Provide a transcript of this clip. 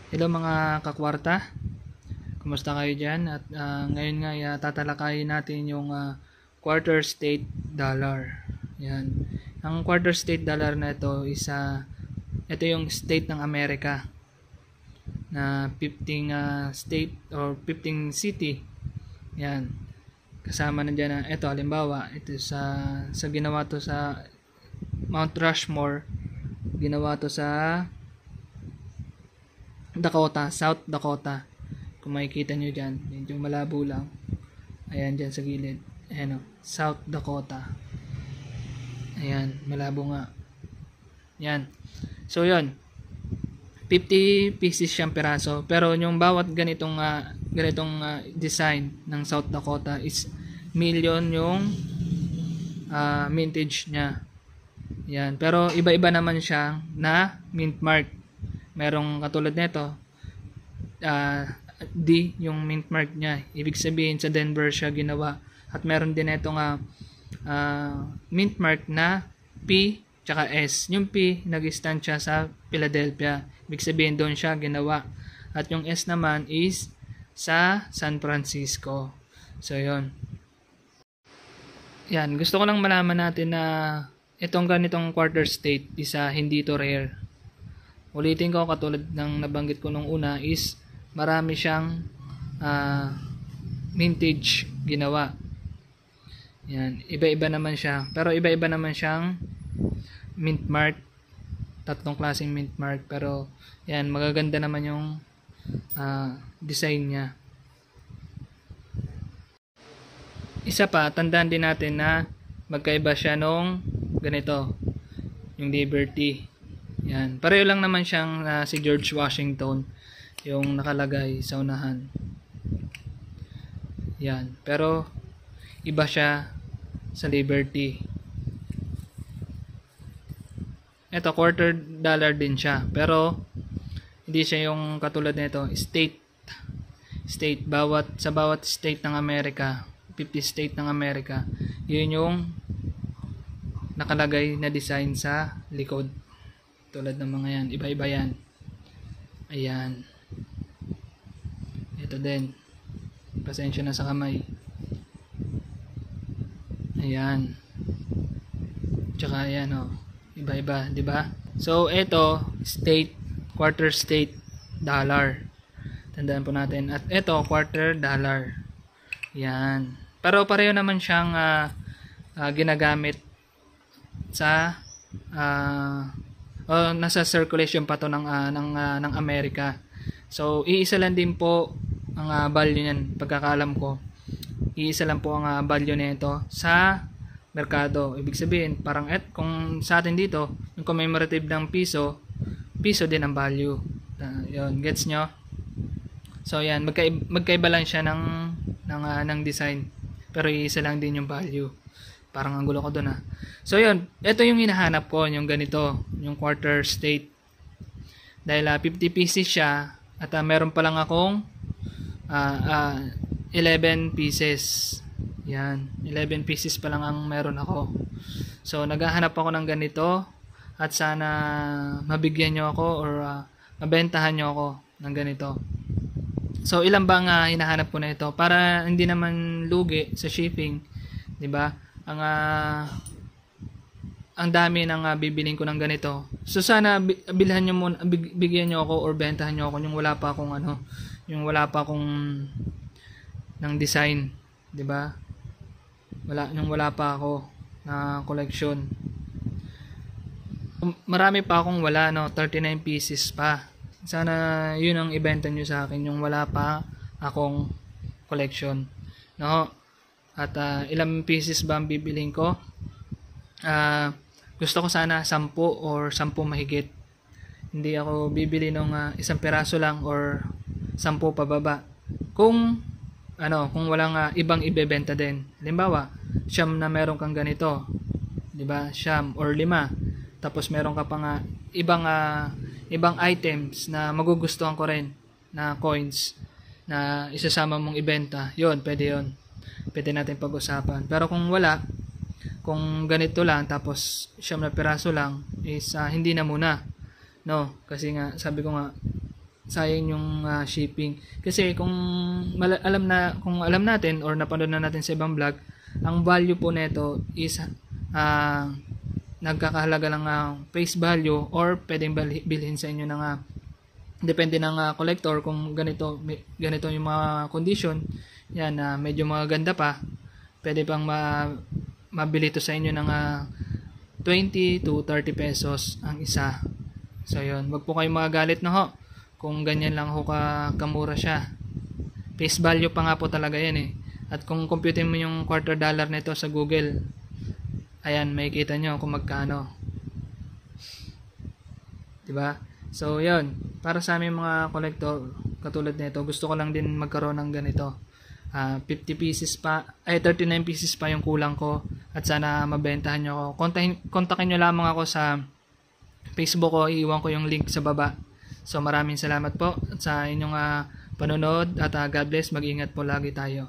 Hello mga kakwarta, kumusta kayo dyan? At ngayon nga tatalakayin natin yung quarter state dollar. Yan. Ang quarter state dollar na ito is ito yung state ng Amerika na 15 state or 15 city. Yan. Kasama na dyan ito halimbawa, ito sa ginawa to sa Mount Rushmore, ginawa to sa Dakota, South Dakota. Kung makikita nyo dyan, medyo malabo lang. Ayan dyan sa gilid. Ayan o, South Dakota. Ayan, malabo nga. Ayan. So yun, 50 pieces siyang piraso. Pero yung bawat ganitong design ng South Dakota is million yung mintage niya. Ayan. Pero iba-iba naman siya na mint mark. Merong katulad nito, D yung mint mark niya. Ibig sabihin sa Denver siya ginawa. At meron din itong mint mark na P tsaka S. Yung P nag-stand siya sa Philadelphia. Ibig sabihin doon siya ginawa. At yung S naman is sa San Francisco. So yun. Yan, gusto ko lang malaman natin na itong ganitong quarter state isa hindi to rare. Ulitin ko, katulad ng nabanggit ko nung una, is marami siyang mintage ginawa. Yan, iba-iba naman siya. Pero iba-iba naman siyang mint mark. Tatlong klaseng mint mark. Pero yan, magaganda naman yung design niya. Isa pa, tandaan din natin na magkaiba siya nung ganito, yung Liberty. Yan, pareho lang naman siyang si George Washington yung nakalagay sa unahan. Yan, pero iba siya sa Liberty. Ito, quarter dollar din siya, pero hindi siya yung katulad nito, state. Sa bawat state ng Amerika, 50 state ng Amerika, yun yung nakalagay na design sa likod. Tulad ng mga yan, iba-iba yan. Ayan. Ito din. Pasensya na sa kamay. Ayan. Tsaka ayan o. Iba-iba, di ba? So ito, state, quarter state dollar. Tandaan po natin. At ito, quarter dollar. Ayan. Pero pareho naman siyang ginagamit sa nasa circulation pa to ng Amerika. So iisa lang din po ang value niyan, pagkakaalam ko. Iisa lang po ang value nito sa merkado. Ibig sabihin, parang kung sa atin dito, yung commemorative ng piso din ang value. Yun, gets nyo? So yan, magkaiba lang siya ng design. Pero iisa lang din yung value. Parang ang gulo ko doon So yun, ito yung hinahanap ko, yung ganito, yung quarter state. Dahil 50 pieces siya at meron pa lang akong 11 pieces. Yan, 11 pieces pa lang ang meron ako. So naghahanap ako ng ganito at sana mabigyan nyo ako or mabentahan nyo ako ng ganito. So ilan ba ang hinahanap ko na ito para hindi naman lugi sa shipping, 'di ba? Ang dami ng bibiling ko ng ganito. So sana bilhan nyo muna, bigyan nyo ako or bentahan nyo ako yung wala pa akong ng design, 'di ba? Wala pa ako na collection. Marami pa akong wala 39 pieces pa. Sana 'yun ang ibenta nyo sa akin, yung wala pa akong collection. No? At ilang pieces ba ang bibiling ko? Gusto ko sana 10 or 10 mahigit. Hindi ako bibili ng isang piraso lang or 10 pababa. Kung walang ibang ibebenta din. Halimbawa, siyam na meron kang ganito, 'di ba? Siyam or 5. Tapos meron ka pang ibang items na magugustuhan ko rin na coins na isasama mong ibenta. 'Yon, pwede 'yon. Pwede natin pag-usapan. Pero kung wala, kung ganito lang tapos siyam na piraso lang is hindi na muna. No, kasi nga sabi ko nga sayang yung shipping. Kasi kung alam natin or napanood na natin sa ibang vlog, ang value po nito is nagkakahalaga lang face value or pwedeng bilhin sa inyo ng depende ng collector kung ganito yung mga condition. Yan, medyo maganda pa. Pwede pang mabili to sa inyo ng 20 to 30 pesos ang isa. So yun, wag po kayong magagalit na ho kung ganyan lang ho kamura siya. Face value pa nga po talaga yan eh. At kung computin mo yung $quarter nito sa Google, ayan, makikita nyo kung magkano. Diba? So yun, para sa aming mga collector katulad nito, gusto ko lang din magkaroon ng ganito. 50 pieces pa, 39 pieces pa yung kulang ko, at sana mabentahan nyo ako. Kontakin nyo lamang ako sa Facebook ko, iiwan ko yung link sa baba. So maraming salamat po sa inyong panonood at God bless, mag-ingat po lagi tayo.